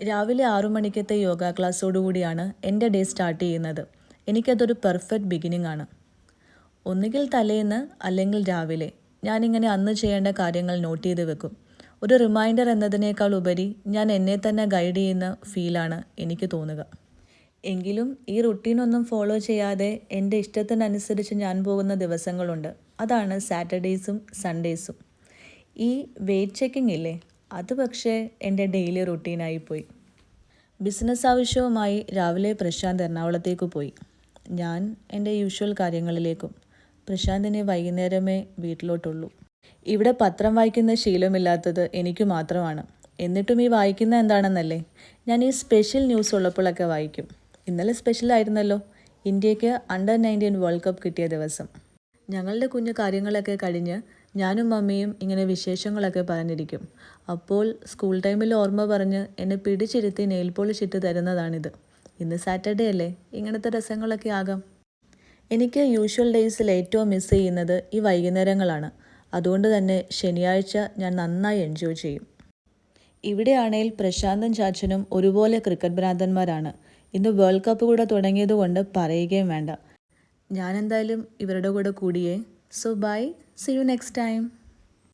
രാവിലെ 6 മണിക്കത്തെ യോഗ ക്ലാസ്സോടുകൂടിയാണ് എൻ്റെ day start ചെയ്യുന്നത്. എനിക്കതൊരു പെർഫെക്റ്റ് ബിഗിനിങ് ആണ്. ഒന്നുകിൽ തലേന്ന് അല്ലെങ്കിൽ രാവിലെ ഞാനിങ്ങനെ അന്ന് ചെയ്യേണ്ട കാര്യങ്ങൾ നോട്ട് ചെയ്ത് വെക്കും. ഒരു റിമൈൻഡർ എന്നതിനേക്കാൾ ഉപരി ഞാൻ എന്നെ തന്നെ ഗൈഡ് ചെയ്യുന്ന ഫീലാണ് എനിക്ക് തോന്നുക. എങ്കിലും ഈ റുട്ടീനൊന്നും ഫോളോ ചെയ്യാതെ എൻ്റെ ഇഷ്ടത്തിനനുസരിച്ച് ഞാൻ പോകുന്ന ദിവസങ്ങളുണ്ട്. അതാണ് സാറ്റർഡേയ്സും സൺഡേയ്സും. ഈ വെയ്റ്റ് ചെക്കിംഗ് ഇല്ലേ, അത് പക്ഷേ എൻ്റെ ഡെയിലി റുട്ടീനായിപ്പോയി. ബിസിനസ് ആവശ്യവുമായി രാവിലെ പ്രശാന്ത് എറണാകുളത്തേക്ക് പോയി. ഞാൻ എൻ്റെ യൂഷ്വൽ കാര്യങ്ങളിലേക്കും. പ്രശാന്തിനെ വൈകുന്നേരമേ വീട്ടിലോട്ടുള്ളൂ. ഇവിടെ പത്രം വായിക്കുന്ന ശീലമില്ലാത്തത് എനിക്ക് മാത്രമാണ്. എന്നിട്ടും ഈ വായിക്കുന്ന എന്താണെന്നല്ലേ, ഞാൻ ഈ സ്പെഷ്യൽ ന്യൂസ് ഉള്ളപ്പോഴൊക്കെ വായിക്കും. ഇന്നലെ സ്പെഷ്യൽ ആയിരുന്നല്ലോ, ഇന്ത്യക്ക് അണ്ടർ-19 വേൾഡ് കപ്പ് കിട്ടിയ ദിവസം. ഞങ്ങളുടെ കുഞ്ഞു കാര്യങ്ങളൊക്കെ കഴിഞ്ഞ് ഞാനും മമ്മിയും ഇങ്ങനെ വിശേഷങ്ങളൊക്കെ പറഞ്ഞിരിക്കും. അപ്പോൾ സ്കൂൾ ടൈമിൽ ഓർമ്മ പറഞ്ഞ് എന്നെ പിടിച്ചിരുത്തി നെയിൽ പോളിഷ് ഇട്ട് തരുന്നതാണിത്. ഇന്ന് സാറ്റർഡേ അല്ലേ, ഇങ്ങനത്തെ രസങ്ങളൊക്കെ ആകാം. എനിക്ക് യൂഷ്വൽ ഡേയ്സിൽ ഏറ്റവും മിസ് ചെയ്യുന്നത് ഈ വൈകുന്നേരങ്ങളാണ്. അതുകൊണ്ട് തന്നെ ശനിയാഴ്ച ഞാൻ നന്നായി എൻജോയ് ചെയ്യും. ഇവിടെയാണെങ്കിൽ പ്രശാന്തും ചാച്ചനും ഒരുപോലെ ക്രിക്കറ്റ് ഭ്രാന്തന്മാരാണ്. ഇന്ന് വേൾഡ് കപ്പ് കൂടെ തുടങ്ങിയതുകൊണ്ട് പറയുകയും വേണ്ട. ഞാനെന്തായാലും ഇവരുടെ കൂടെ കൂടിയേ. So bye, see you next time.